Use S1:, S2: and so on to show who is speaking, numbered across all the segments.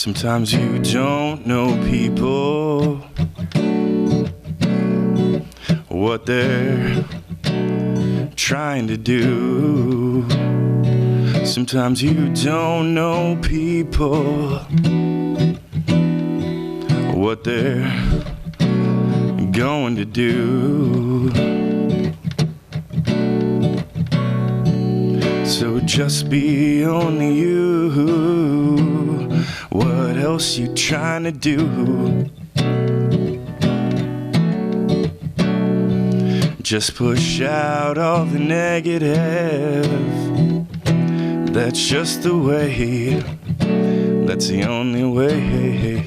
S1: Sometimes you don't know people, what they're trying to do. Sometimes you don't know people, what they're going to do. So just be only you. What else you trying to do? Just push out all the negative. That's just the way. That's the only way.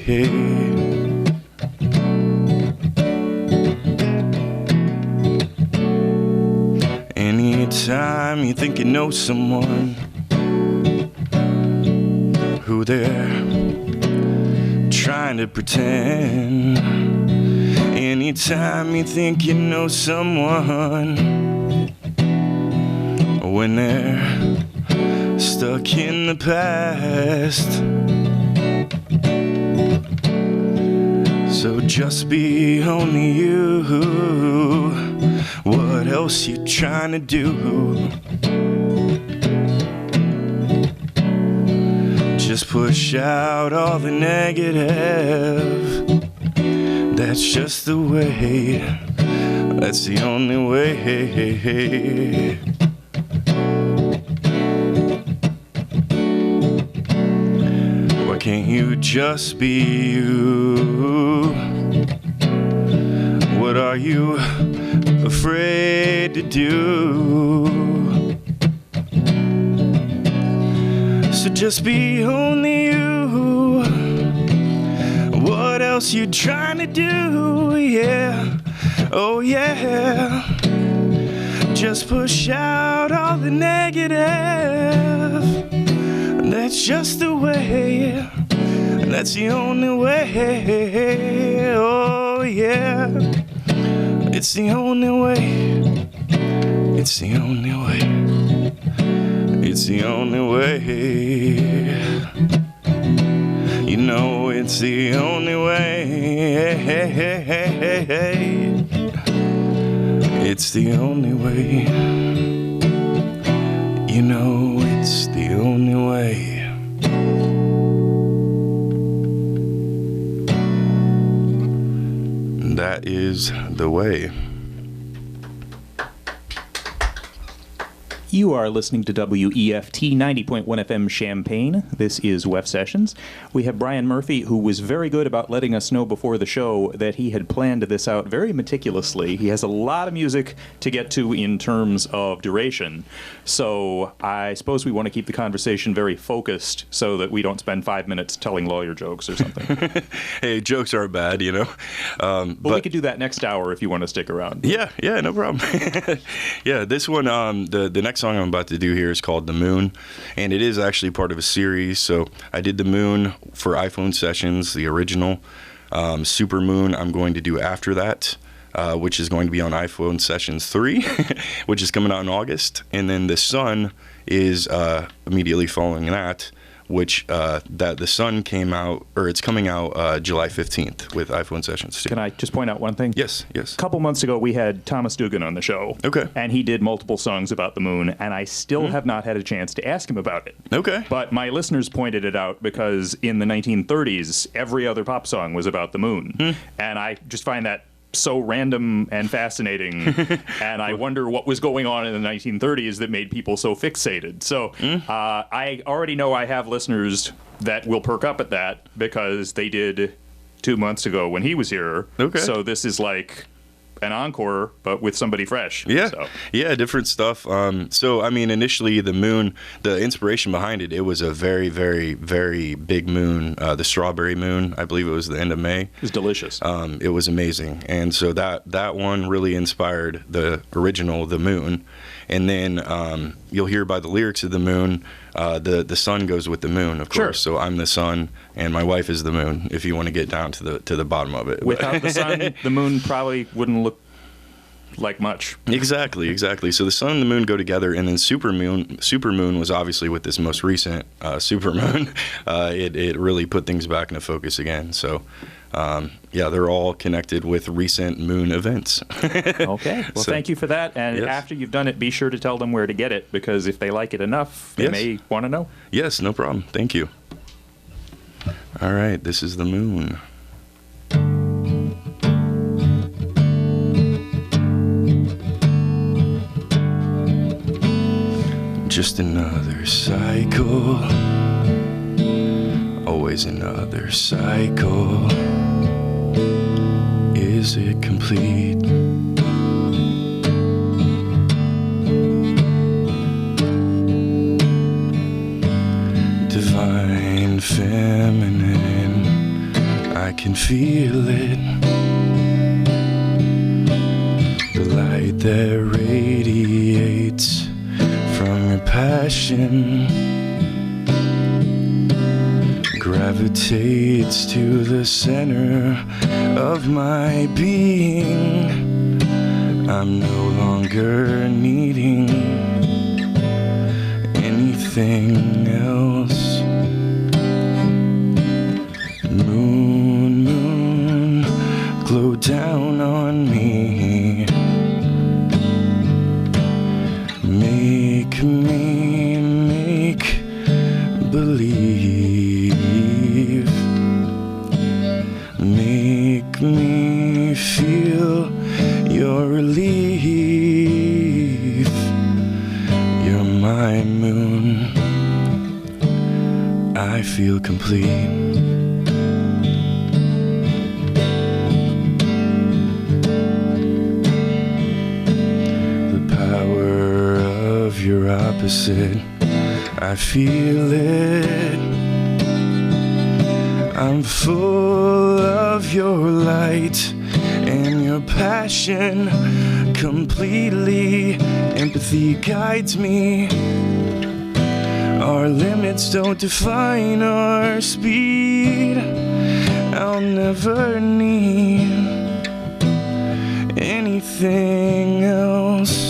S1: Anytime you think you know someone, who they're trying to pretend. Anytime you think you know someone, when they're stuck in the past. So just be only you. What else you trying to do? Just push out all the negative. That's just the way. That's the only way. Why can't you just be you? What are you afraid to do? So just be only you. What else you trying to do? Yeah, oh yeah. Just push out all the negative. That's just the way. That's the only way. Oh yeah. It's the only way. It's the only way. It's the only way. You know it's the only way. It's the only way. You know it's the only way. That is the way.
S2: You are listening to WEFT 90.1 FM Champaign. This is WEFT Sessions. We have Brian Murphy, who was very good about letting us know before the show that he had planned this out very meticulously. He has a lot of music to get to in terms of duration. So I suppose we want to keep the conversation very focused so that we don't spend 5 minutes telling lawyer jokes or something.
S1: Hey, jokes aren't bad, you know.
S2: But we could do that next hour if you want to stick around.
S1: Yeah, no problem. Yeah, this one, the next song I'm about to do here is called The Moon, and it is actually part of a series. So I did The Moon for iPhone Sessions, the original. Super Moon I'm going to do after that, which is going to be on iPhone Sessions 3, which is coming out in August. And then The Sun is immediately following that, which that The Sun came out, or it's coming out July 15th with iPhone Sessions 2.
S2: Can I just point out one thing?
S1: Yes.
S2: A couple months ago, we had Thomas Dugan on the show.
S1: Okay.
S2: And he did multiple songs about the moon, and I still have not had a chance to ask him about it.
S1: Okay.
S2: But my listeners pointed it out because in the 1930s, every other pop song was about the moon. And I just find that so random and fascinating, and I wonder what was going on in the 1930s that made people so fixated. So I already know I have listeners that will perk up at that because they did 2 months ago when he was here.
S1: Okay.
S2: So this is like an encore, but with somebody fresh.
S1: Yeah,
S2: so.
S1: Yeah, different stuff. So, I mean, initially the moon, the inspiration behind it, it was a very, very, very big moon, the strawberry moon. I believe it was the end of May.
S2: It was delicious.
S1: It was amazing. And so that one really inspired the original, The Moon. And then you'll hear by the lyrics of The Moon, the sun goes with the moon, of course. So I'm the sun, and my wife is the moon, if you want to get down to the bottom of it.
S2: Without the sun, the moon probably wouldn't look like much.
S1: Exactly. So the sun and the moon go together, and then supermoon was obviously with this most recent supermoon. It really put things back into focus again. So they're all connected with recent moon events.
S2: Okay. Well, thank you for that. And
S1: yes.
S2: After you've done it, be sure to tell them where to get it, because if they like it enough, they may want to know.
S1: Yes, no problem. Thank you. All right, this is the moon. Just another cycle, always another cycle. Is it complete? Divine feminine, I can feel it. The light that radiates from your passion gravitates to the center of my being. I'm no longer needing anything else. Moon, moon, glow down on me. Make me make believe. Make me feel your relief. You're my moon. I feel complete. Your opposite, I feel it. I'm full of your light and your passion completely. Empathy guides me. Our limits don't define our speed. I'll never need anything else.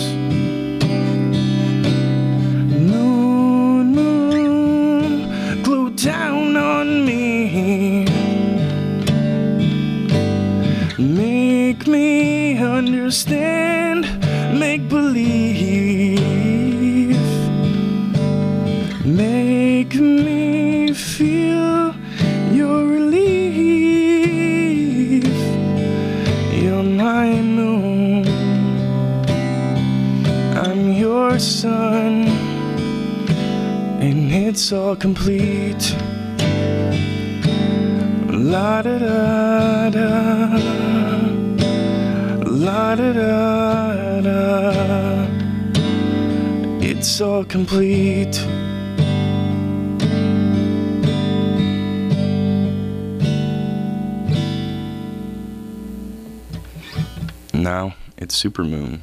S1: Down on me. Make me understand. Make believe. Make me feel your relief. You're my moon. I'm your sun. And it's all complete. La da da da, la da da da. It's all complete. Now it's supermoon.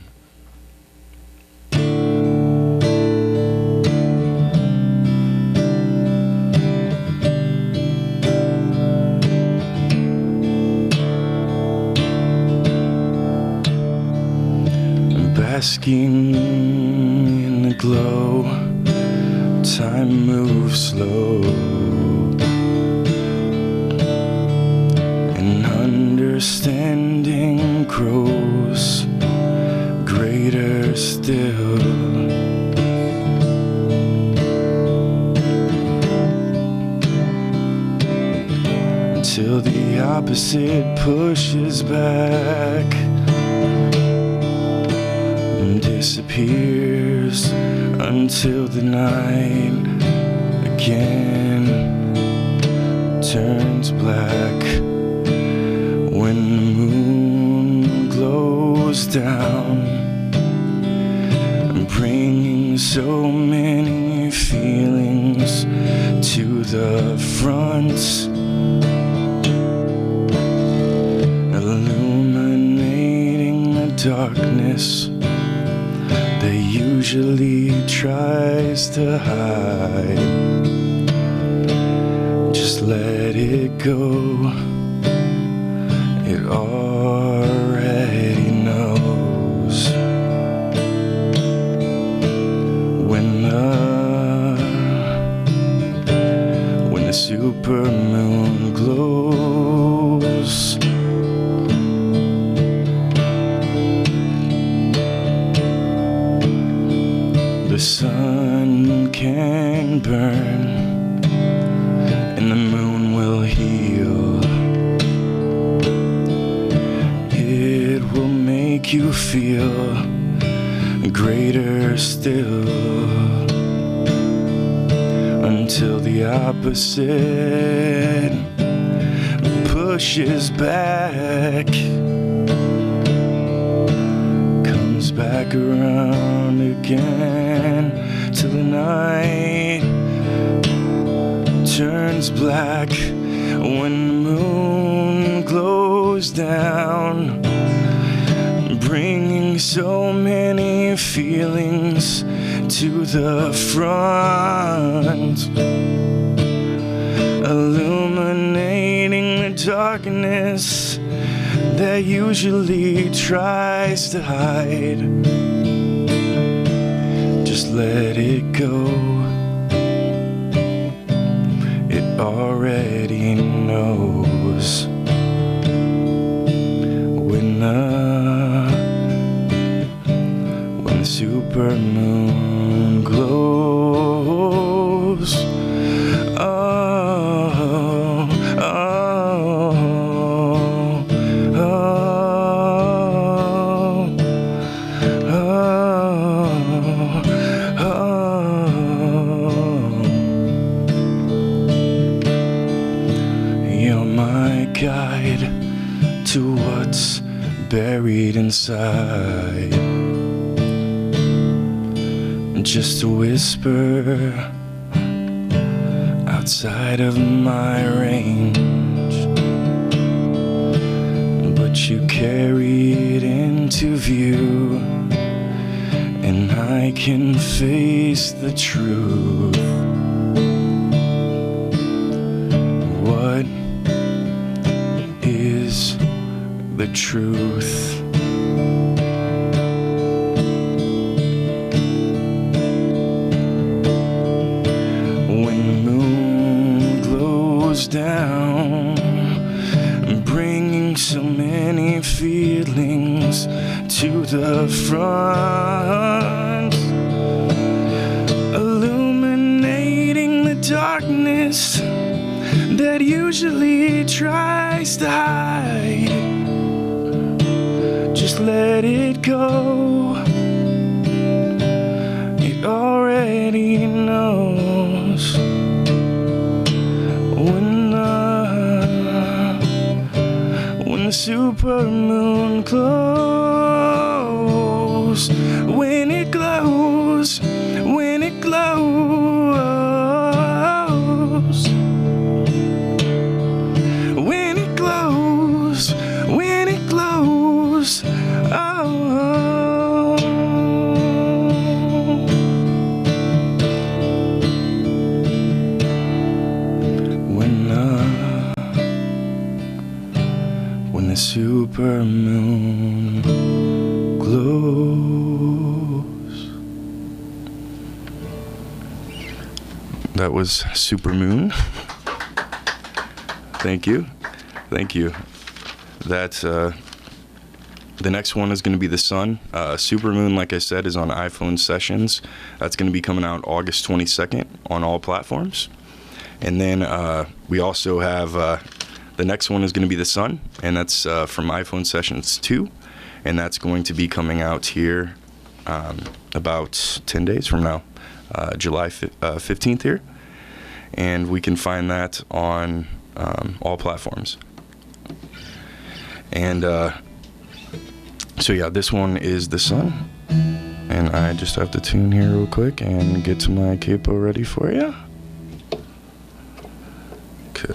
S1: Basking in the glow, time moves slow, and understanding grows greater still. Until the opposite pushes back, disappears until the night again turns black. When the moon glows down, bringing so many feelings to the front, illuminating the darkness that usually tries to hide. Just let it go, it already knows. make you feel greater still, until the opposite pushes back, comes back around again, till the night turns black when the moon glows down, bringing so many feelings to the front, illuminating the darkness that usually tries to hide. Just let it go. It already knows when the supermoon glows. Oh, oh, oh, oh, oh. You're my guide to what's buried inside. Just a whisper outside of my range, but you carry it into view, and I can face the truth. What is the truth? Down, bringing so many feelings to the front, illuminating the darkness that usually tries to hide. Just let it go. It already knows. When the supermoon glows, when it glows, when it glows, when it glows, when it glows, oh. When the supermoon glows. That was Supermoon. Thank you. Thank you. That's the next one is going to be The Sun. Supermoon, like I said, is on iPhone Sessions. That's going to be coming out August 22nd on all platforms. And then we also have the next one is going to be The Sun, and that's from iPhone Sessions 2, and that's going to be coming out here about 10 days from now, July 15th here. And we can find that on all platforms. And so yeah, this one is The Sun, and I just have to tune here real quick and get to my capo ready for you. Okay.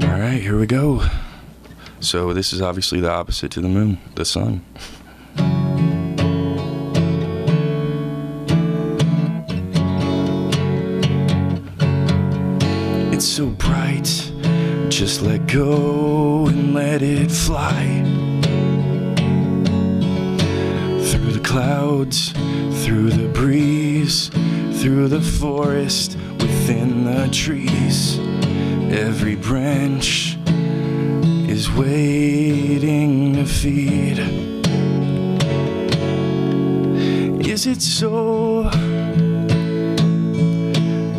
S1: All right, here we go. So this is obviously the opposite to the moon, the sun. It's so bright, just let go and let it fly. Through the clouds, through the breeze, through the forest, within the trees. Every branch is waiting to feed. Is it so?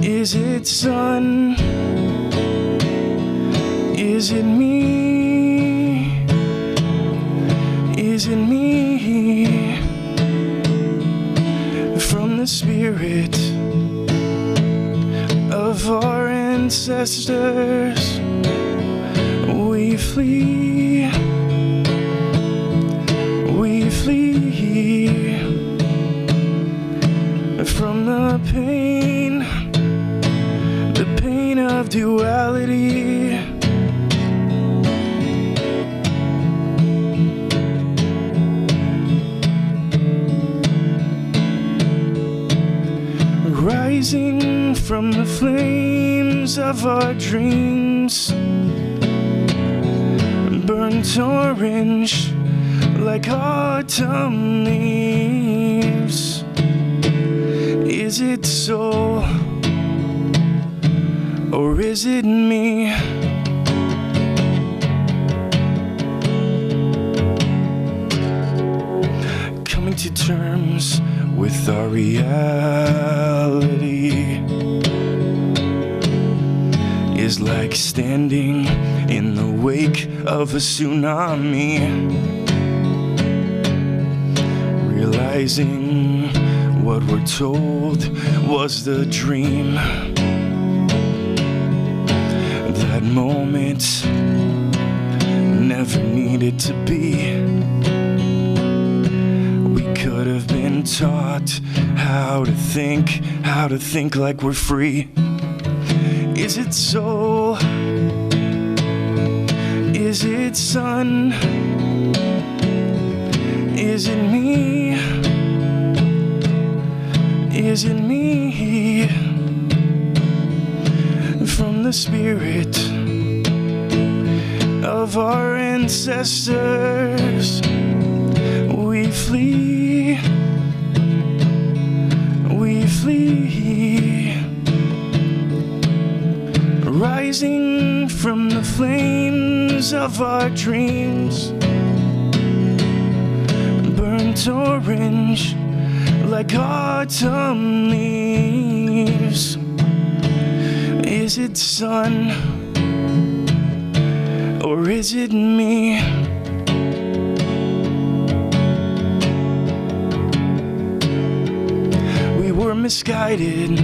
S1: Is it sun? Is it me? Is it me? From the spirit of our ancestors, we flee. We flee from the pain of duality. Rising from the flames of our dreams, burnt orange like autumn leaves. Is it so, or is it me? Coming to terms with our reality is like standing in the wake of a tsunami, realizing what we're told was the dream. That moment never needed to be. We could have been taught how to think like we're free. Is it so? Is it sun? Is it me? Is it me? From the spirit of our ancestors, we flee. We flee. Rising from the flames of our dreams, burnt orange like autumn leaves. Is it sun, or is it me? We were misguided,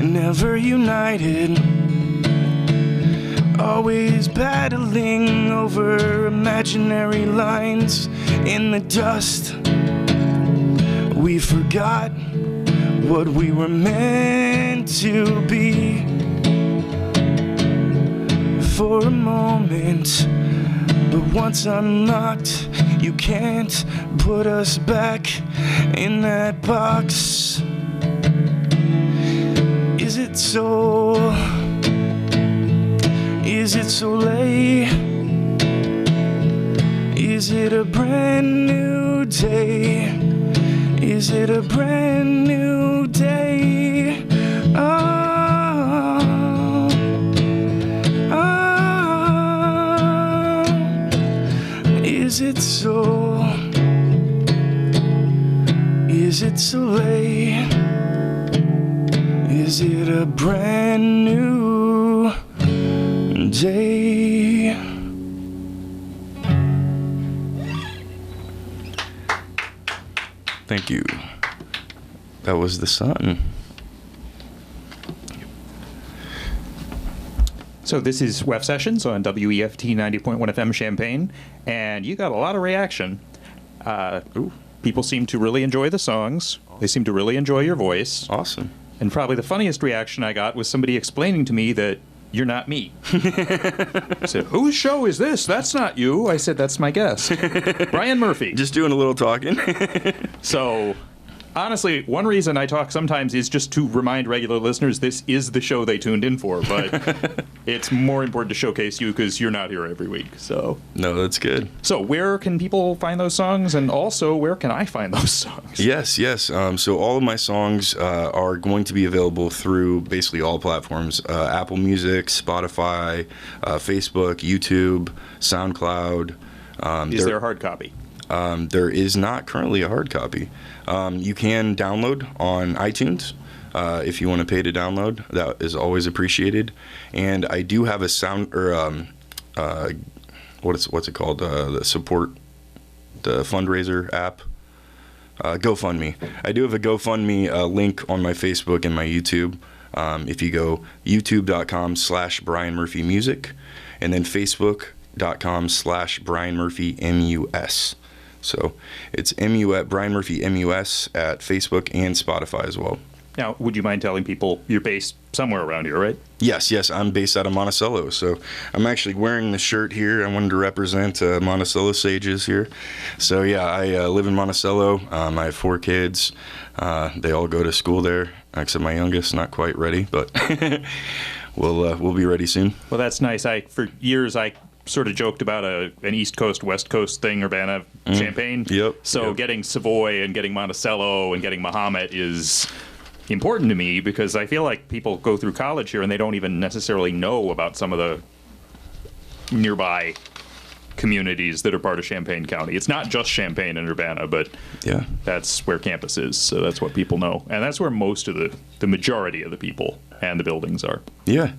S1: never united, always battling over imaginary lines in the dust. We forgot what we were meant to be for a moment, but once unlocked, you can't put us back in that box. Is it so? Is it so late? Is it a brand new day? Is it a brand new day? Oh, oh. Is it so? Is it so late? Is it a brand new day? Thank you. That was the sun.
S2: So this is WEFT Sessions on WEFT 90.1 FM Champaign, and you got a lot of reaction. People seem to really enjoy the songs. They seem to really enjoy your voice.
S1: Awesome.
S2: And probably the funniest reaction I got was somebody explaining to me that you're not me. I said, whose show is this? That's not you. I said, that's my guest. Brian Murphy.
S1: Just doing a little talking.
S2: So, honestly, one reason I talk sometimes is just to remind regular listeners this is the show they tuned in for, but it's more important to showcase you because you're not here every week. So
S1: No, that's good.
S2: So where can people find those songs, and also where can I find those songs?
S1: Yes. So all of my songs are going to be available through basically all platforms: Apple Music, Spotify, Facebook, YouTube, SoundCloud.
S2: Is there a hard copy?
S1: There is not currently a hard copy. You can download on iTunes. if you want to pay to download. That is always appreciated. And I do have a sound or what's it called? The fundraiser app. GoFundMe. I do have a GoFundMe link on my Facebook and my YouTube. If you go youtube.com/Brian Murphy Music, and then facebook.com/Brian Murphy MUS. So it's Brian Murphy MUS at Facebook and Spotify as well.
S2: Now, would you mind telling people you're based somewhere around here, right?
S1: Yes. I'm based out of Monticello. So I'm actually wearing the shirt here. I wanted to represent Monticello Sages here. So yeah, I live in Monticello. I have 4 kids. They all go to school there, except my youngest, not quite ready, but we'll be ready soon.
S2: Well, that's nice. For years, I sort of joked about an East Coast, West Coast thing, Urbana, Champaign.
S1: Yep.
S2: So getting Savoy and getting Monticello and getting Mahomet is important to me because I feel like people go through college here and they don't even necessarily know about some of the nearby communities that are part of Champaign County. It's not just Champaign and Urbana, but that's where campus is, so that's what people know. And that's where most of the majority of the people and the buildings are.
S1: Yeah,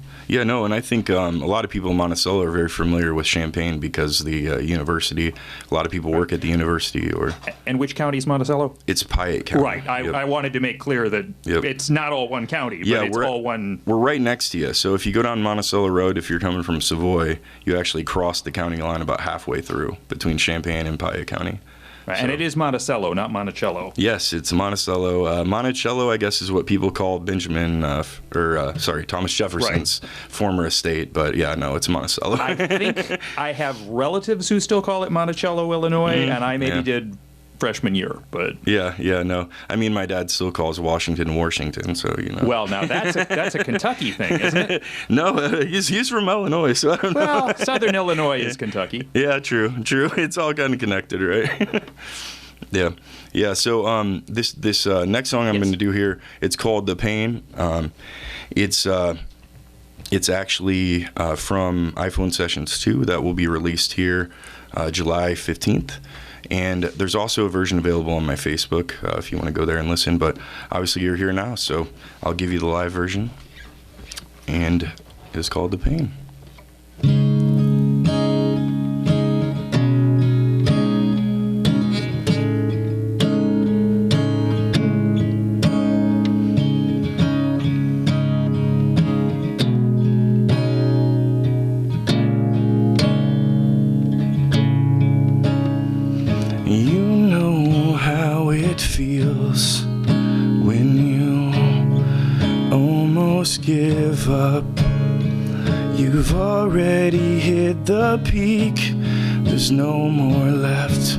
S1: no, and I think a lot of people in Monticello are very familiar with Champaign because the university, a lot of people work at the university.
S2: And which county is Monticello?
S1: It's Piatt County.
S2: Right. I wanted to make clear that it's not all one county, but it's all one.
S1: We're right next to you. So if you go down Monticello Road, if you're coming from Savoy, you actually cross the county line about halfway through between Champaign and Piatt County.
S2: Right. So, and it is Monticello, not Monticello.
S1: Yes, it's Monticello. Monticello, I guess, is what people call Thomas Jefferson's former estate. But yeah, no, it's Monticello.
S2: I think I have relatives who still call it Monticello, Illinois, and I maybe did freshman year, but
S1: yeah, no. I mean, my dad still calls Washington, so you know.
S2: Well, now that's a Kentucky thing, isn't it?
S1: No, he's from Illinois, so I don't know.
S2: Well, Southern Illinois is Kentucky.
S1: Yeah, true. It's all kind of connected, right? Yeah. So this next song I'm going to do here, it's called "The Pain." It's actually from iPhone Sessions 2 that will be released here July 15th. And there's also a version available on my Facebook if you want to go there and listen. But obviously you're here now, so I'll give you the live version. And it's called "The Pain." Feels when you almost give up. You've already hit the peak, there's no more left.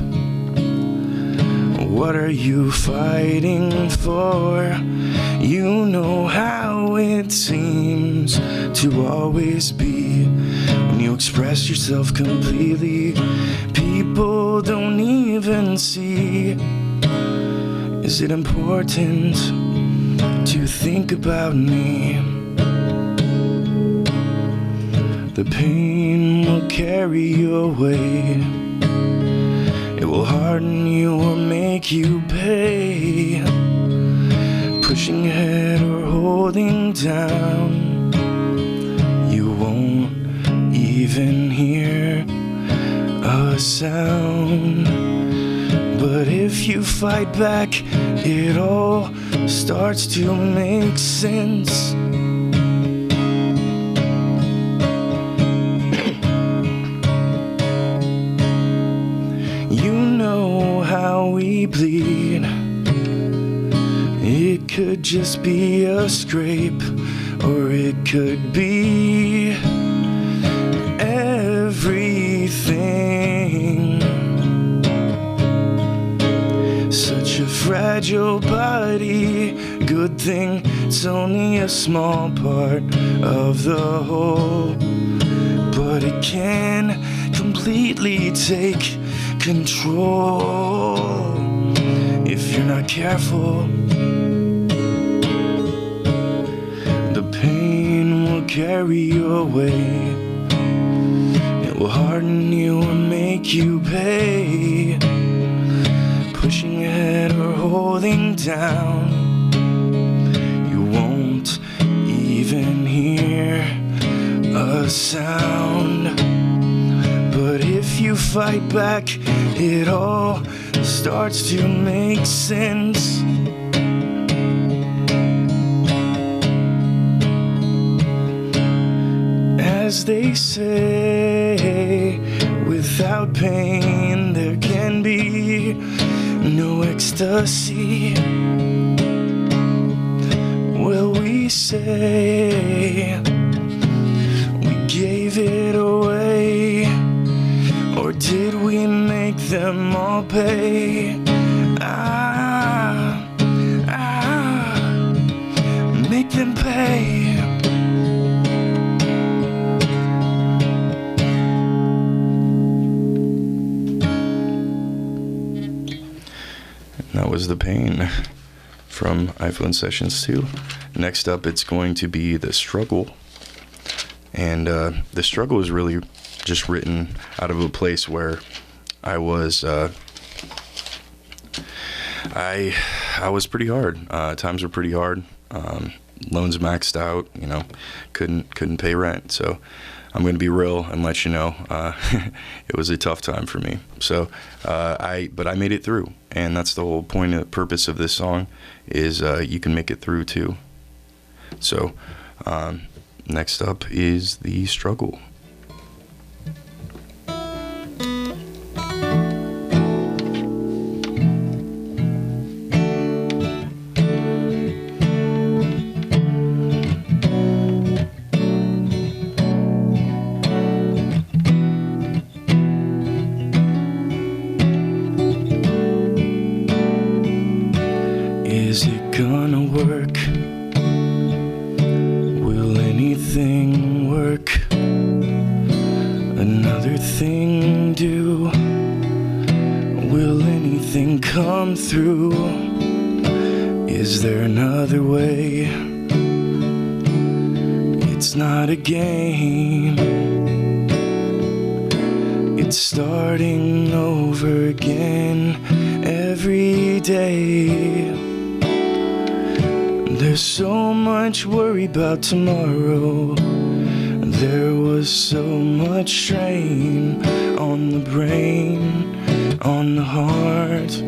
S1: What are you fighting for? You know how it seems to always be. When you express yourself completely, people don't even see. Is it important to think about me? The pain will carry you away. It will harden you or make you pay. Pushing ahead or holding down, you won't even hear a sound. But if you fight back, it all starts to make sense. You know how we bleed. It could just be a scrape, or it could be everything. Such a fragile body, good thing it's only a small part of the whole. But it can completely take control if you're not careful. The pain will carry you away. It will harden you and make you pay. Pushing ahead or holding down, you a sound. But if you fight back, it all starts to make sense. As they say, without pain there can be no ecstasy. Well, we say we gave it away, or did we make them all pay? Make them pay. That was The Pain from iPhone Sessions 2. Next up, it's going to be The Struggle. And The Struggle is really just written out of a place where I was I was pretty hard. Times were pretty hard. Loans maxed out, you know, couldn't pay rent. So I'm going to be real and let you know it was a tough time for me. So but I made it through, and that's the whole point and purpose of this song is you can make it through too. So next up is The Struggle. Is it gonna work? Will anything work? Another thing do? Will anything come through? Is there another way? It's not a game. It's starting over again every day. There's so much worry about tomorrow. There was so much strain on the brain, on the heart.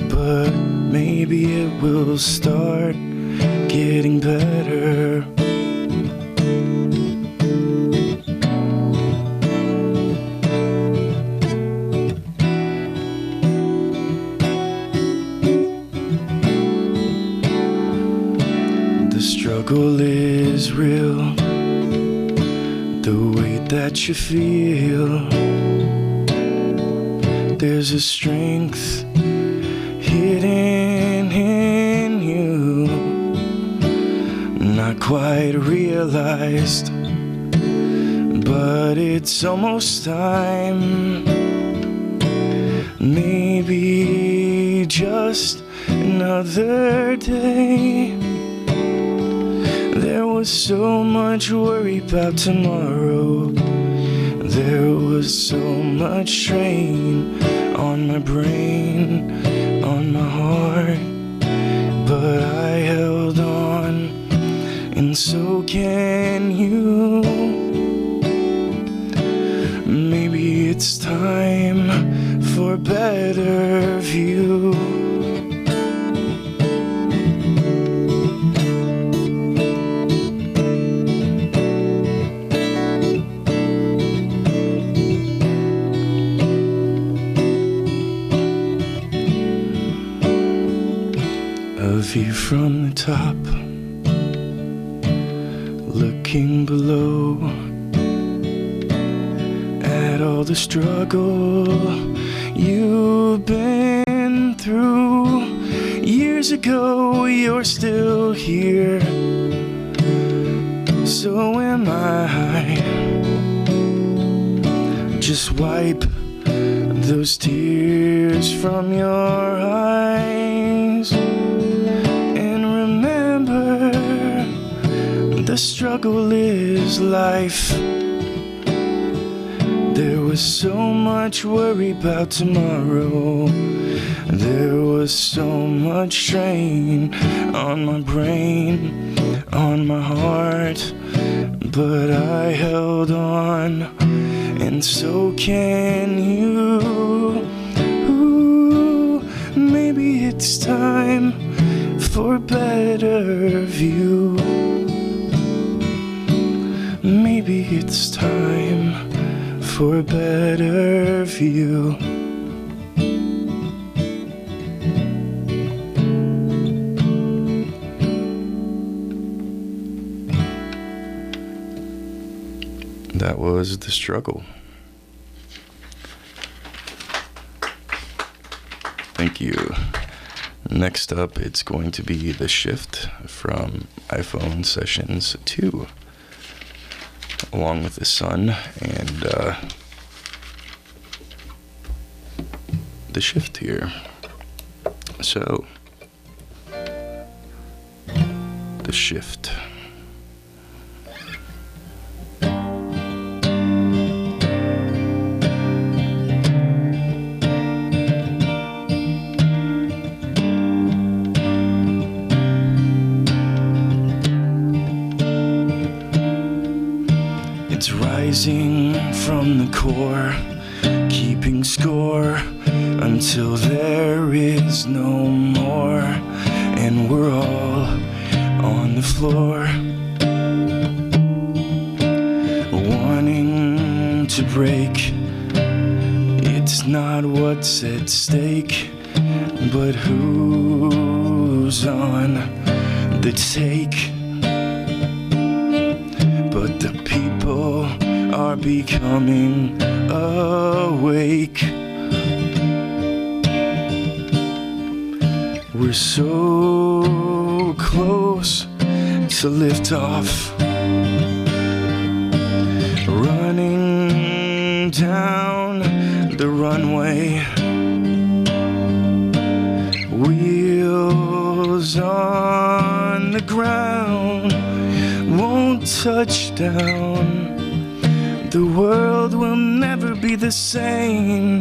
S1: But maybe it will start getting better. The struggle is real, the weight that you feel. There's a strength hidden in you, not quite realized, but it's almost time. Maybe just another day. There was so much worry about tomorrow. There was so much strain on my brain, on my heart. But I held on, and so can you. Maybe it's time for a better view. A view from the top, looking below at all the struggle you've been through. Years ago, you're still here, so am I. Just wipe those tears from your eyes. The struggle is life. There was so much worry about tomorrow. There was so much strain on my brain, on my heart. but I held on, and so can you. Ooh, maybe it's time for a better view. Maybe it's time for a better view. That was The Struggle. Thank you. Next up, it's going to be The Shift from iPhone Sessions 2, along with The Sun and The Shift here. So, The Shift. It's rising from the core, keeping score until there is no more, and we're all on the floor, wanting to break. It's not what's at stake, but who's on the take. But the people are becoming awake. We're so close to liftoff, running down the runway, wheels on the ground, won't touch down. The world will never be the same.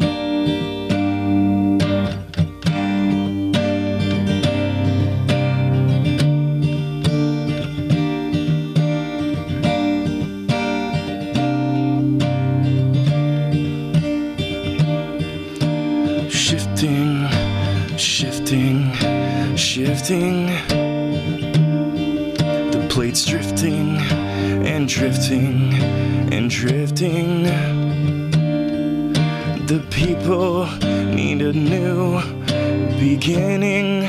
S1: Shifting, shifting, shifting. The plate's drifting and drifting and drifting. The people need a new beginning.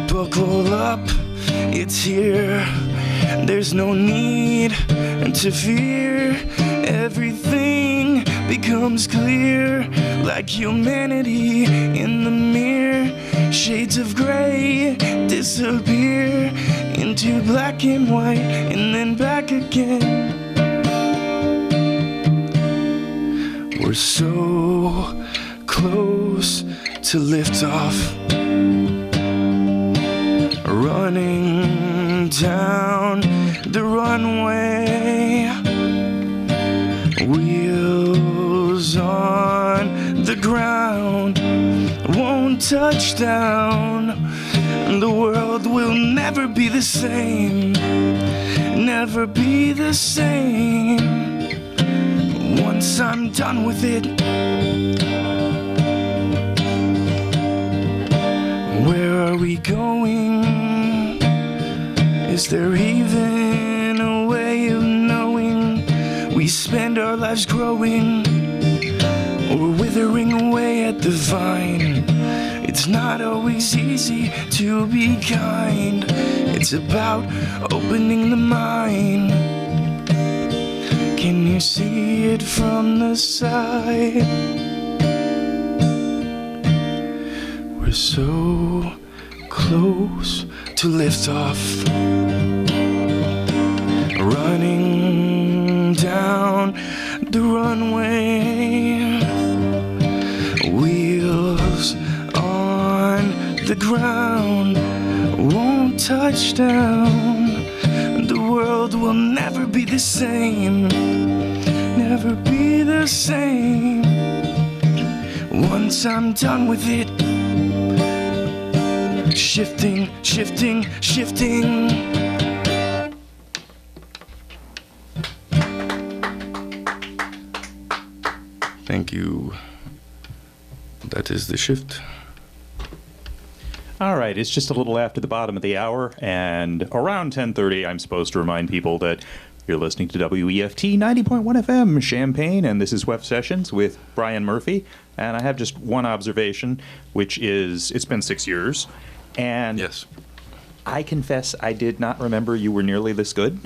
S1: Buckle up, it's here. There's no need to fear. Everything becomes clear, like humanity in the mirror. Shades of gray disappear into black and white, and then back again. We're so close to liftoff, running down the runway, wheels on the ground, won't touch down. The world will never be the same, never be the same. Once I'm done with it, where are we going? Is there even a way of knowing? We spend our lives growing or withering away at the vine. It's not always easy to be kind. It's about opening the mind. Can you see it from the side? We're so close to liftoff, running down the runway, wheels on the ground, won't touch down. The world will never be the same, never be the same. Once I'm done with it, shifting, shifting, shifting. Thank you. That is the shift.
S2: All right, it's just a little after the bottom of the hour, and around 10:30, I'm supposed to remind people that you're listening to WEFT 90.1 FM Champaign, and this is WEFT Sessions with Brian Murphy. And I have just one observation, which is it's been 6 years, and
S1: Yes.
S2: I confess I did not remember you were nearly this good.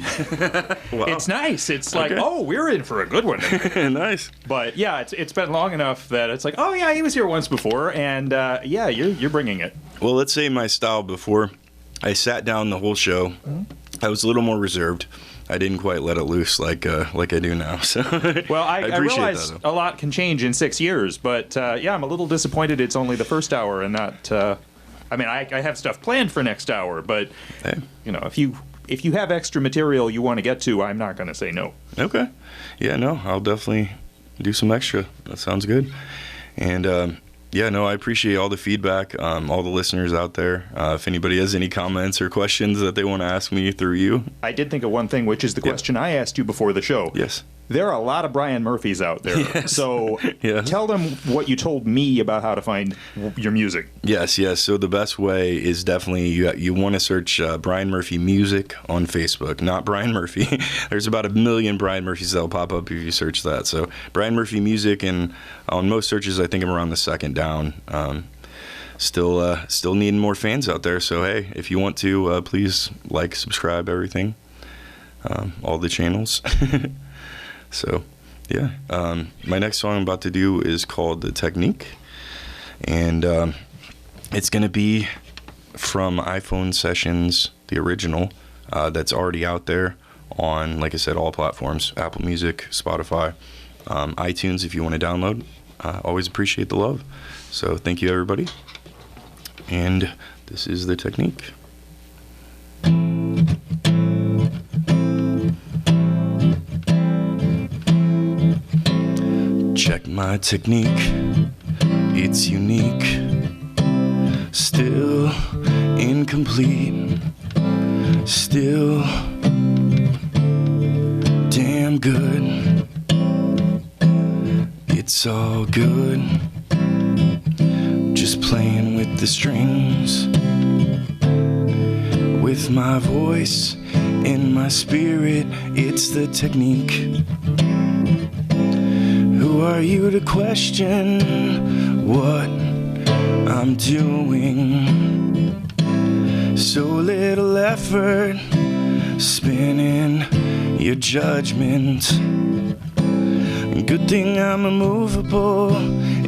S1: Wow.
S2: It's nice. It's like,
S1: Okay.
S2: oh, we're in for a good one.
S1: Nice.
S2: But yeah, it's been long enough that it's like, oh yeah, he was here once before, and yeah, you're bringing it.
S1: Well, let's say my style before. I sat down the whole show. I was a little more reserved. I didn't quite let it loose like I do now. So
S2: Well, I
S1: appreciate
S2: realize
S1: that, though.
S2: a lot can change in 6 years, but yeah, I'm a little disappointed it's only the first hour and not. I mean, I have stuff planned for next hour, but
S1: Hey.
S2: you know, if you have extra material you want to get to, I'm not going to say no.
S1: Okay. Yeah, no, I'll definitely do some extra. That sounds good. And yeah, no, I appreciate all the feedback, all the listeners out there. If anybody has any comments or questions that they want to ask me through you.
S2: I did think of one thing, which is the question I asked you before the show.
S1: Yes.
S2: There are a lot of Brian Murphys out there.
S1: Yes.
S2: So
S1: Yes.
S2: tell them what you told me about how to find your music.
S1: Yes. So the best way is definitely you want to search Brian Murphy Music on Facebook, not Brian Murphy. There's about 1 million Brian Murphys that'll pop up if you search that. So Brian Murphy Music, and on most searches, I think I'm around the second down. Still needing more fans out there. So hey, if you want to, please like, subscribe, everything, all the channels. So, yeah. My next song I'm about to do is called The Technique. And it's going to be from iPhone Sessions, the original, that's already out there on, like I said, all platforms. Apple Music, Spotify, iTunes if you want to download. Always appreciate the love. So thank you, everybody. And this is The Technique. Check my technique, it's unique, still incomplete, still damn good. It's all good, just playing with the strings, with my voice and my spirit. It's the technique. Who are you to question what I'm doing? So little effort, spinning your judgment. Good thing I'm immovable,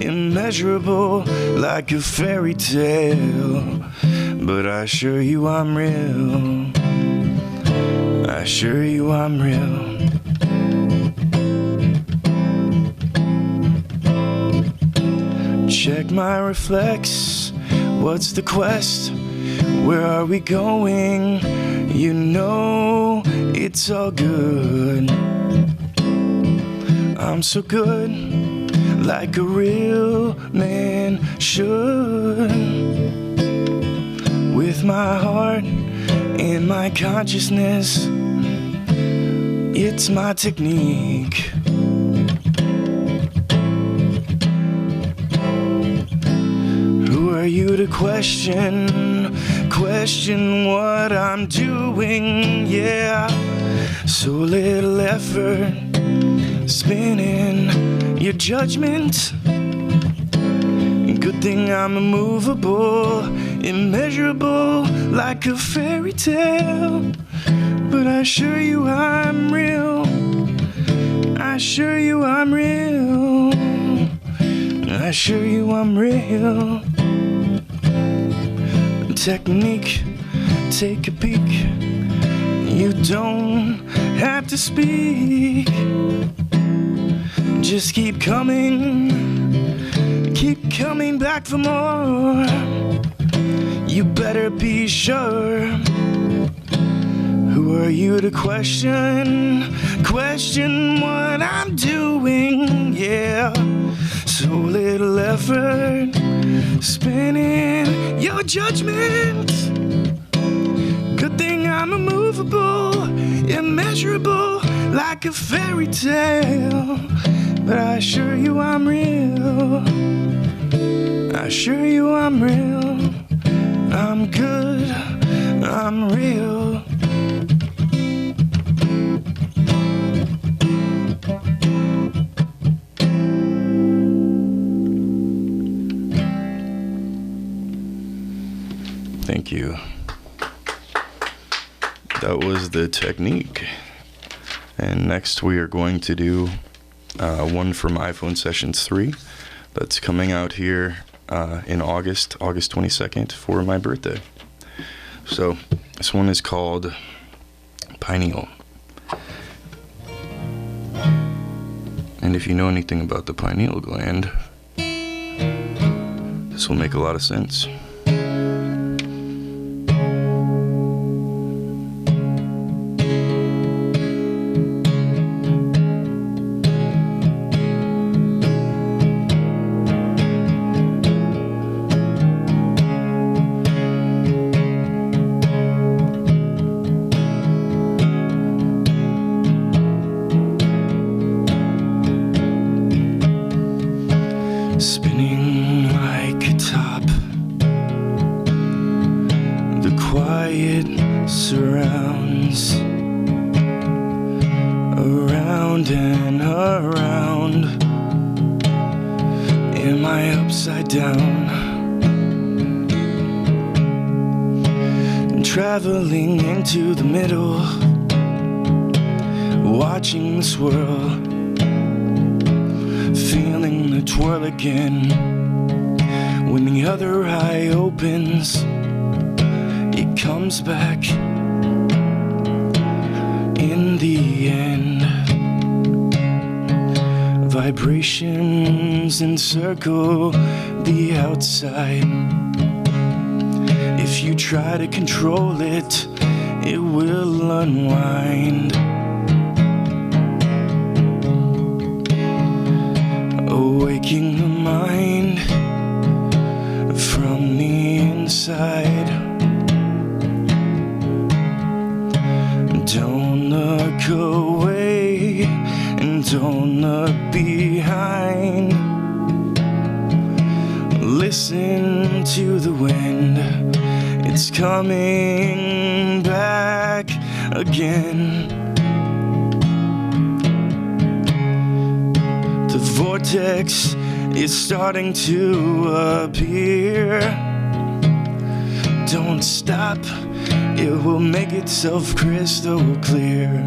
S1: immeasurable, like a fairy tale. But I assure you I'm real. I assure you I'm real. Check my reflex, what's the quest? Where are we going? You know it's all good. I'm so good, like a real man should. With my heart and my consciousness, it's my technique. Are you to question what I'm doing? Yeah, so little effort, spinning your judgment. Good thing I'm immovable, immeasurable, like a fairy tale. But I assure you I'm real. I assure you I'm real. I assure you I'm real. Technique, take a peek. You don't have to speak. Just keep coming back for more. You better be sure. Who are you to question what I'm doing? Yeah, so little effort, spinning your judgment. Good thing I'm immovable, immeasurable, like a fairy tale, but I assure you I'm real. I assure you I'm real. I'm good, I'm real. Thank you. That was the technique. And next we are going to do one from iPhone Sessions 3 that's coming out here in August 22nd for my birthday. So this one is called Pineal. And if you know anything about the pineal gland, this will make a lot of sense. Spinning like a top, the quiet surrounds, around and around. Am I upside down? Traveling into the middle, watching the swirl, feeling the twirl again. When the other eye opens, it comes back in the end. Vibrations encircle the outside. If you try to control it, it will unwind. Awaking the mind from the inside. Don't look away and don't look behind. Listen to the wind, it's coming back again. The vortex is starting to appear. Don't stop, it will make itself crystal clear.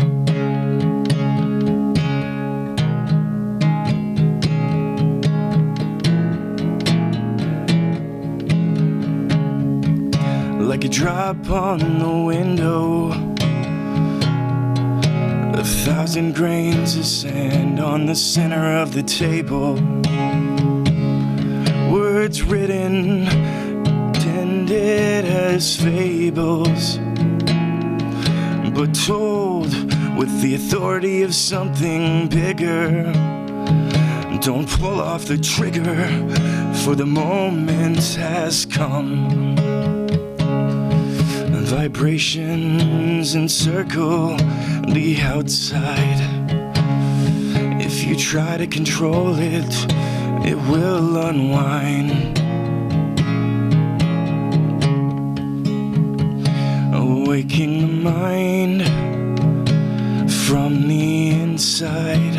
S1: Like a drop on the window, 1,000 grains of sand on the center of the table. Words written, intended as fables, but told with the authority of something bigger. Don't pull off the trigger, for the moment has come. Vibrations encircle the outside. If you try to control it, it will unwind. Awaking the mind from the inside.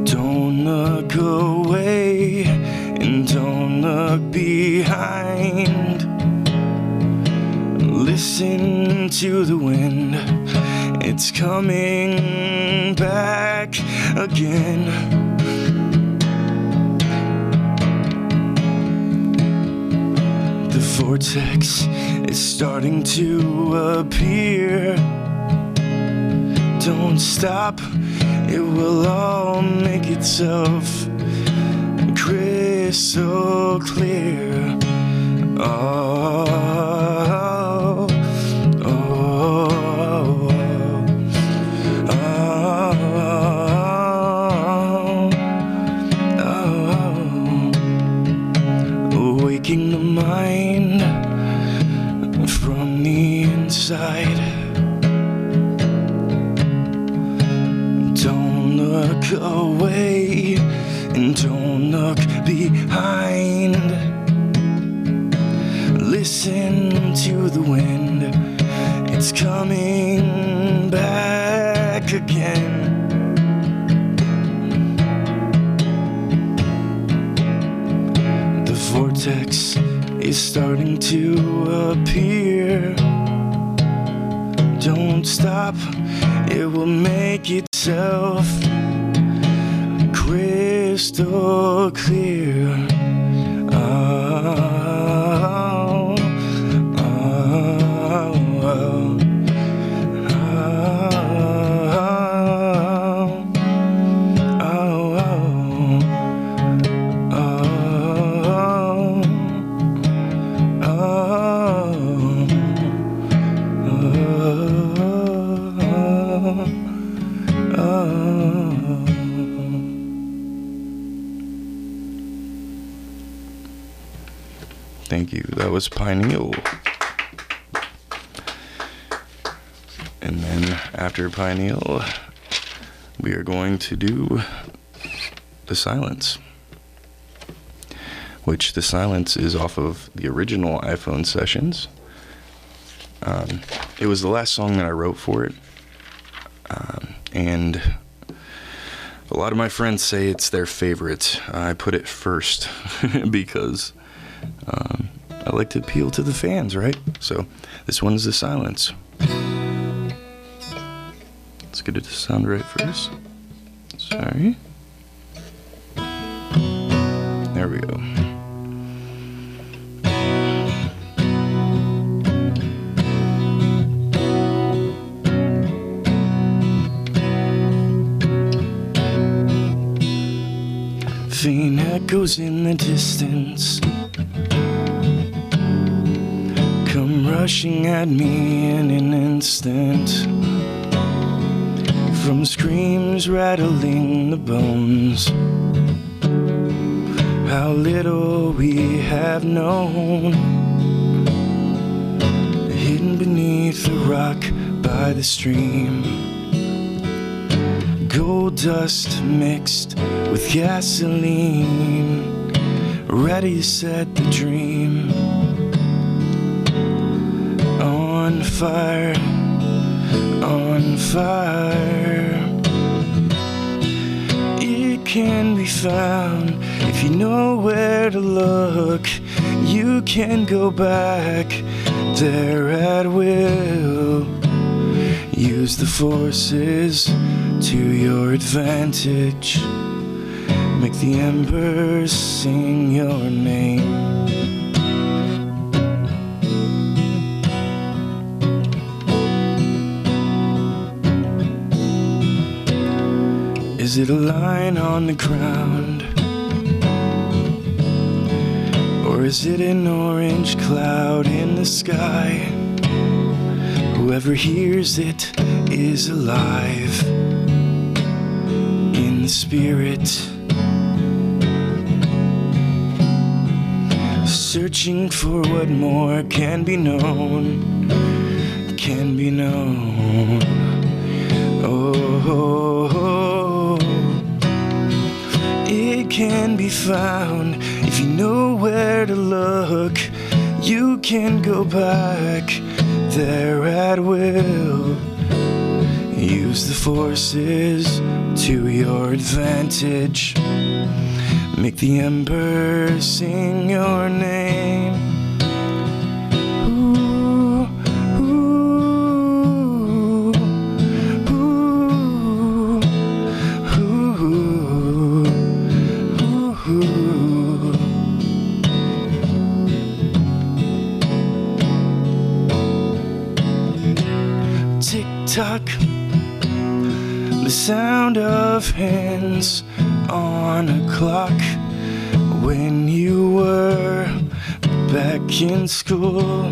S1: Don't look away and don't look behind. Listen to the wind, it's coming back again. The vortex is starting to appear. Don't stop, it will all make itself crystal clear. Oh, oh, oh, oh. Awaking the mind from the inside. away and don't look behind. Listen to the wind, it's coming back again. The vortex is starting to appear. Don't stop, it will make itself crystal clear. Oh, oh, oh, Thank you. That was Pineal. And then after Pineal, we are going to do The Silence, which The Silence is off of the original iPhone sessions. It was the last song that I wrote for it. And a lot of my friends say it's their favorite. I put it first because I like to appeal to the fans, right? So this one's The Silence. Let's get it to sound right first. Sorry. There we go. Faint echoes in the distance come rushing at me in an instant, from screams rattling the bones. How little we have known, hidden beneath the rock by the stream. Gold dust mixed with gasoline, ready to set the dream on fire, on fire. It can be found if you know where to look. You can go back there at will. Use the forces to your advantage. Make the embers sing your name. Is it a line on the ground? Or is it an orange cloud in the sky? Whoever hears it is alive in the spirit, searching for what more can be known, can be known. Oh, it can be found if you know where to look. You can go back there at will. Use the forces to your advantage. Make the embers sing your name. Ooh, ooh, ooh, ooh, ooh. Tick-tock, the sound of hands on a clock. When you were back in school,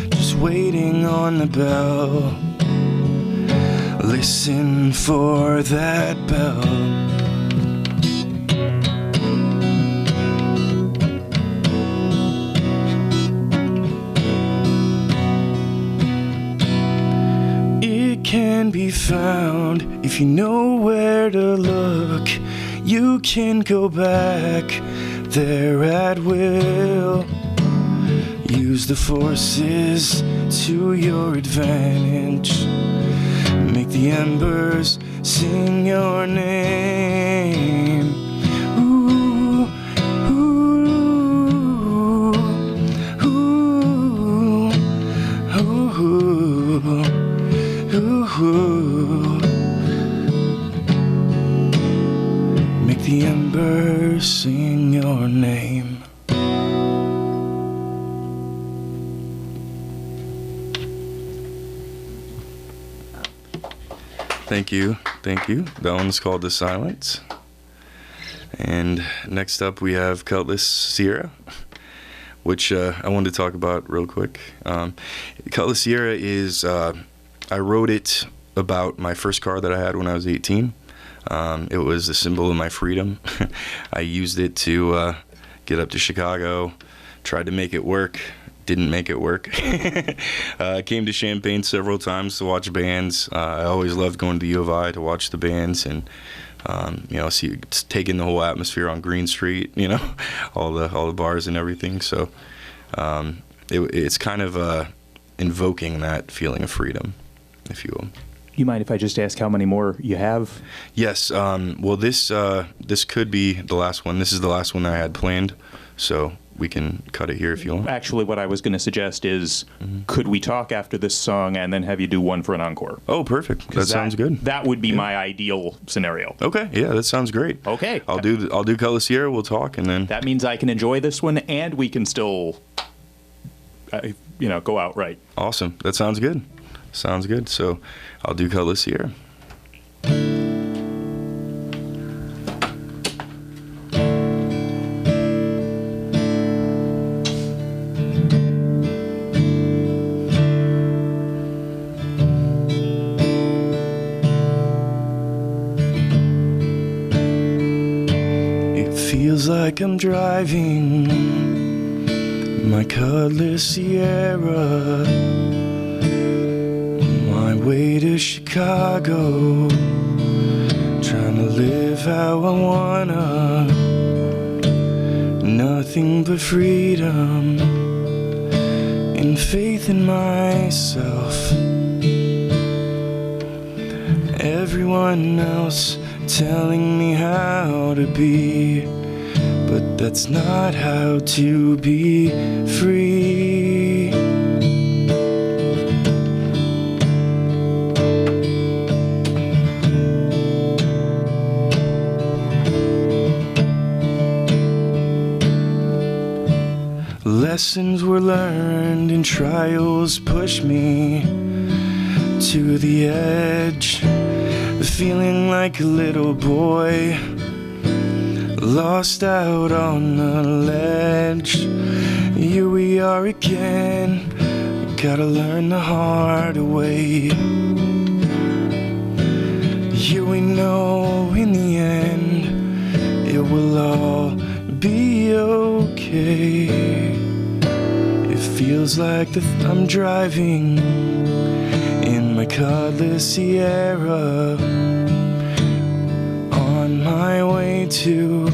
S1: just waiting on the bell. Listen for that bell. It can be found if you know where to look. You can go back there at will. Use the forces to your advantage. Make the embers sing your name. Ooh, ooh, ooh, ooh, ooh. Make the embers sing your name. Thank you, thank you. That one's called The Silence. And next up we have Cutlass Sierra, which I wanted to talk about real quick. Cutlass Sierra is, I wrote it about my first car that I had when I was 18. It was a symbol of my freedom. I used it to get up to Chicago, tried to make it work. Didn't make it work. Came to Champaign several times to watch bands. I always loved going to U of I to watch the bands and taking the whole atmosphere on Green Street. All the bars and everything. So it's kind of invoking that feeling of freedom, if you will.
S2: You mind if I just ask how many more you have?
S1: Yes. Well, this could be the last one. This is the last one I had planned. So we can cut it here if you want.
S2: Actually, what I was going to suggest is, could we talk after this song and then have you do one for an encore?
S1: Oh, perfect. That sounds good.
S2: That would be my ideal scenario.
S1: Okay, yeah, that sounds great.
S2: Okay.
S1: I'll do Cutlass Sierra, we'll talk, and then...
S2: That means I can enjoy this one, and we can still, go out right.
S1: Awesome. That sounds good. Sounds good. So I'll do Cutlass Sierra. Feels like I'm driving my Cutlass Sierra, my way to Chicago, trying to live how I wanna, nothing but freedom and faith in myself. Everyone else telling me how to be, but that's not how to be free. Lessons were learned and trials pushed me to the edge, feeling like a little boy lost out on the ledge. Here we are again, gotta learn the hard way. Here we know in the end it will all be okay. It feels like I'm driving in my Cutlass Sierra on my way to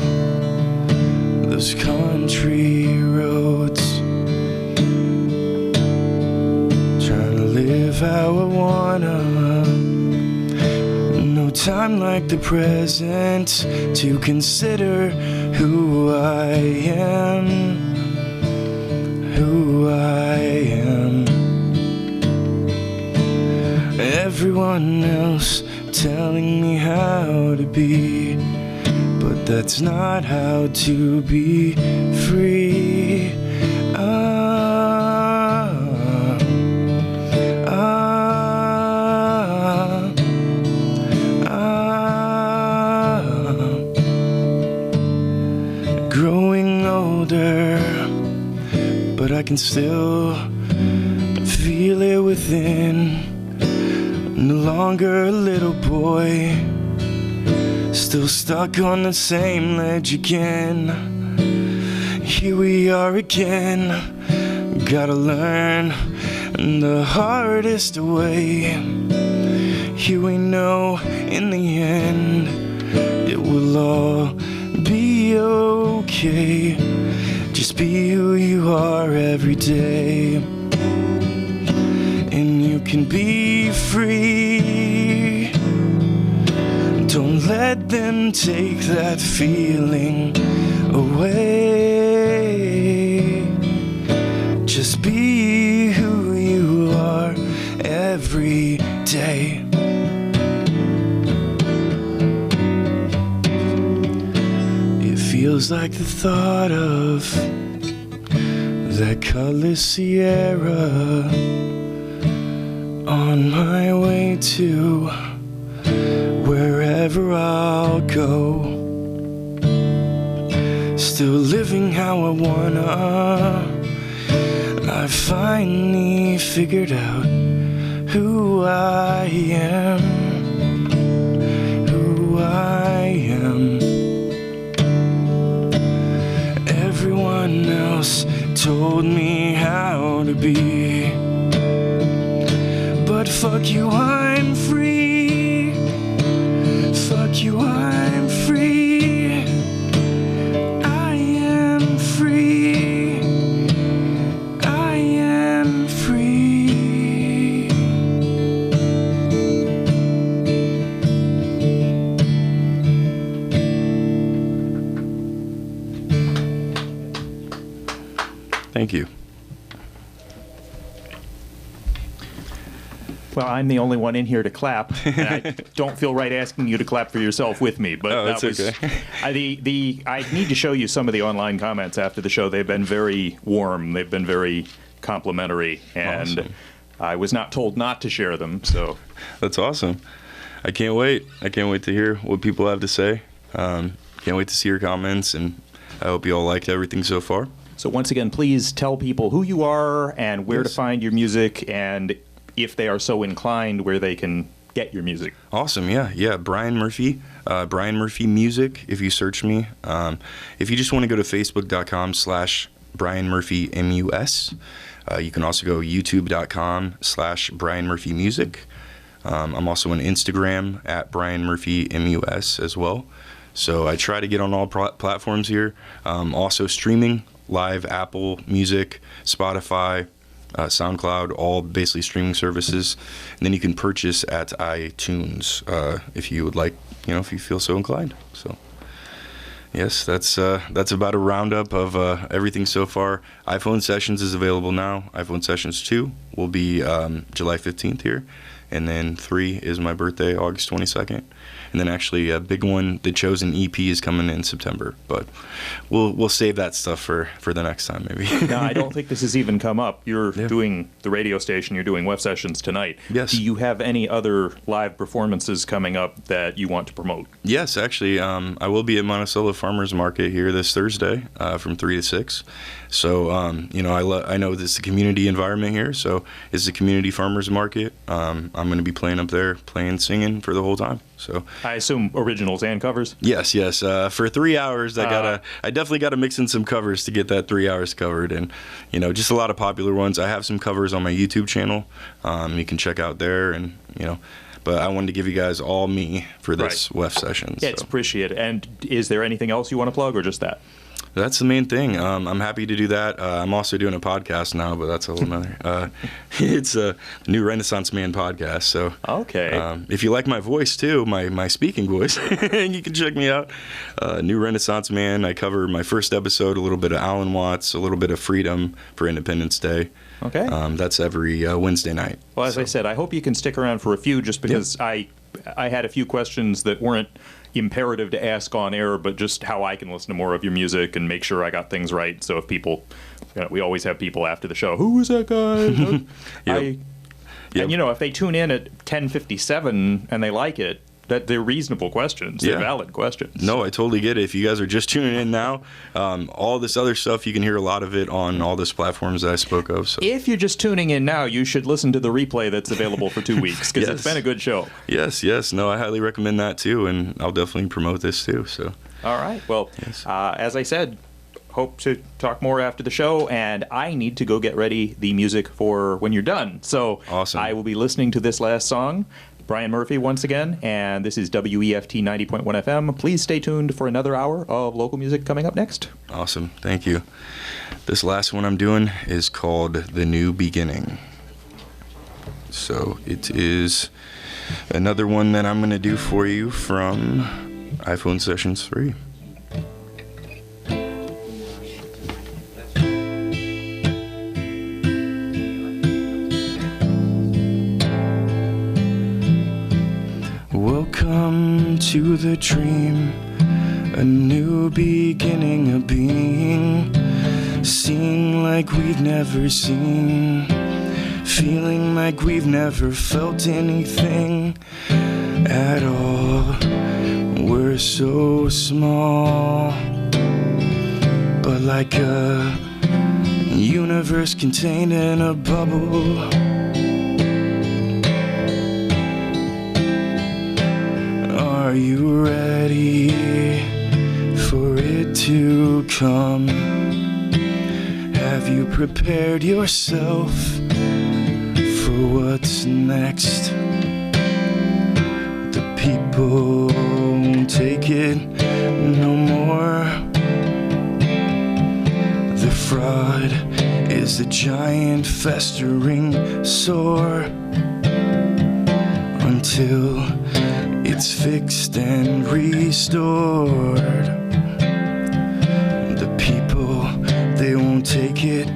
S1: those country roads, trying to live how I wanna. No time like the present to consider who I am, who I am. Everyone else telling me how to be, but that's not how to be free. Growing older, but I can still feel it within. No longer a little boy, still stuck on the same ledge again. Here we are again, gotta learn the hardest way. here we know in the end it will all be okay. Just be who you are every day, and you can be free. Don't let them take that feeling away. Just be who you are every day. It feels like the thought of that color Sierra on my way to wherever I'll go. Still living how I wanna. I finally figured out who I am, who I am. Everyone else told me how to be, but fuck you, I'm free. Fuck you, I'm free. I am free. I am free. Thank you.
S2: Well, I'm the only one in here to clap, and I don't feel right asking you to clap for yourself with me. But
S1: Oh, that's okay.
S2: I need to show you some of the online comments after the show. They've been very warm. They've been very complimentary, and
S1: Awesome.
S2: I was not told not to share them. So
S1: That's awesome. I can't wait. I can't wait to hear what people have to say. Can't wait to see your comments, and I hope you all liked everything so far.
S2: So once again, please tell people who you are and where to
S1: Yes.
S2: find your music, and if they are so inclined, where they can get your music.
S1: Awesome, yeah. Brian Murphy, Brian Murphy Music, if you search me. If you just want to go to facebook.com/Brian Murphy MUS. You can also go youtube.com/Brian Murphy Music. I'm also on Instagram at Brian Murphy MUS as well. So I try to get on all platforms here. Also streaming, live Apple Music, Spotify, SoundCloud, all basically streaming services. And then you can purchase at iTunes if you would like, if you feel so inclined. So yes, that's about a roundup of everything so far. iPhone Sessions is available now. iPhone Sessions 2 will be July 15th here. And then 3 is my birthday, August 22nd. And then actually a big one, the Chosen EP is coming in September. But we'll save that stuff for the next time maybe.
S2: Now, I don't think this has even come up. You're
S1: Yeah.
S2: doing the radio station, you're doing WEFT Sessions tonight.
S1: Yes.
S2: Do you have any other live performances coming up that you want to promote?
S1: Yes, actually, I will be at Monticello Farmers Market here this Thursday from 3 to 6. So, I know this is a community environment here, so it's a community farmers market. I'm going to be playing up there, singing for the whole time. So,
S2: I assume originals and covers?
S1: yes. For 3 hours, I definitely gotta mix in some covers to get that 3 hours covered, and just a lot of popular ones. I have some covers on my YouTube channel. You can check out there, and But I wanted to give you guys all me for this WEFT session.
S2: Yeah, it's appreciated. And is there anything else you want to plug, or just that?
S1: That's the main thing. I'm happy to do that. I'm also doing a podcast now, but that's a whole nother. It's a New Renaissance Man podcast. So
S2: Okay.
S1: if you like my voice too, my speaking voice, you can check me out. New Renaissance Man. I cover my first episode, a little bit of Alan Watts, a little bit of Freedom for Independence Day.
S2: Okay.
S1: That's every Wednesday night.
S2: Well, as I said, I hope you can stick around for a few, just because I had a few questions that weren't imperative to ask on air, but just how I can listen to more of your music and make sure I got things right. So if people, we always have people after the show, who is that guy?
S1: Yep.
S2: And if they tune in at 10:57 and they like it, that they're reasonable questions. They're valid questions.
S1: No, I totally get it. If you guys are just tuning in now, all this other stuff, you can hear a lot of it on all those platforms that I spoke of. So.
S2: If you're just tuning in now, you should listen to the replay that's available for 2 weeks, because it's been a good show.
S1: Yes. No, I highly recommend that too, and I'll definitely promote this too. So.
S2: All right. Well, as I said, hope to talk more after the show, and I need to go get ready the music for when you're done. So
S1: Awesome.
S2: I will be listening to this last song, Brian Murphy once again, and this is WEFT 90.1 FM. Please stay tuned for another hour of local music coming up next.
S1: Awesome. Thank you. This last one I'm doing is called The New Beginning. So it is another one that I'm going to do for you from iPhone Sessions 3. Welcome to the dream, a new beginning of being, seen like we've never seen, feeling like we've never felt anything at all. We're so small, but like a universe contained in a bubble. Are you ready for it to come? Have you prepared yourself for what's next? The people won't take it no more. The fraud is a giant festering sore until it's fixed and restored. The people, they won't take it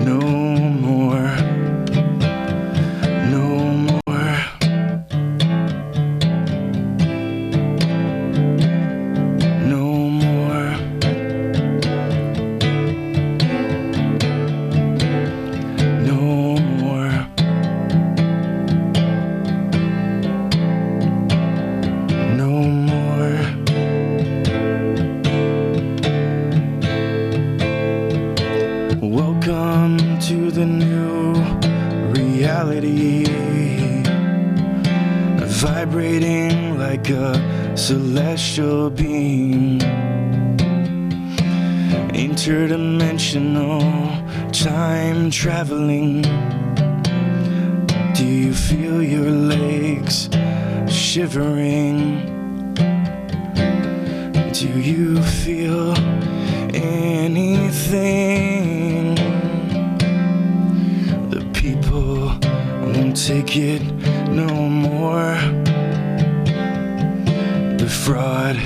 S1: no more. No more. No more. No more. Welcome to the new reality, vibrating like a celestial being, interdimensional, time traveling. Do you feel your legs shivering? Do you feel anything? The people won't take it no more. The fraud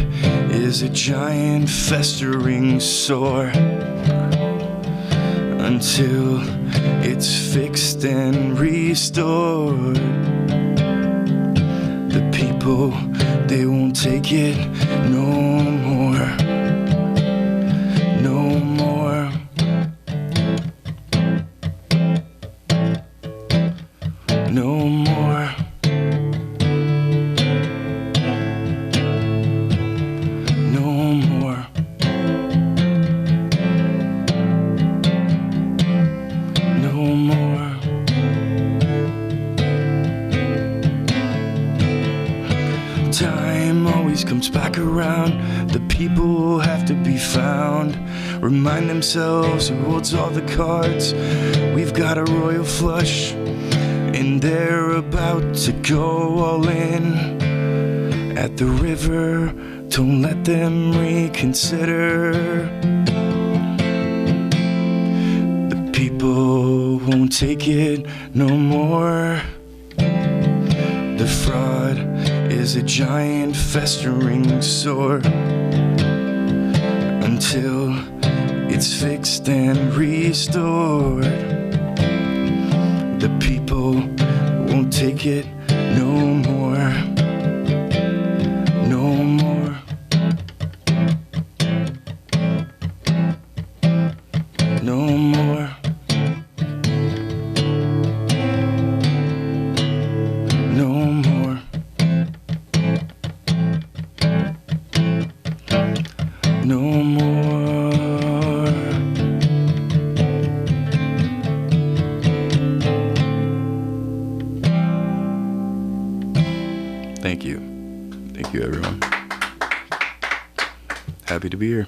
S1: is a giant festering sore until it's fixed and restored. The people, they won't take it no more. No more. No more. No more. No more. Time always comes back around. The people have to be found. Remind themselves who holds all the cards. We've got a royal flush, and they're about to go all in. At the river, don't let them reconsider. The people won't take it no more. The fraud is a giant festering sore until it's fixed and restored. The people won't take it no more. No more. No more. No more. No more. Thank you. Thank you, everyone. Happy to be here.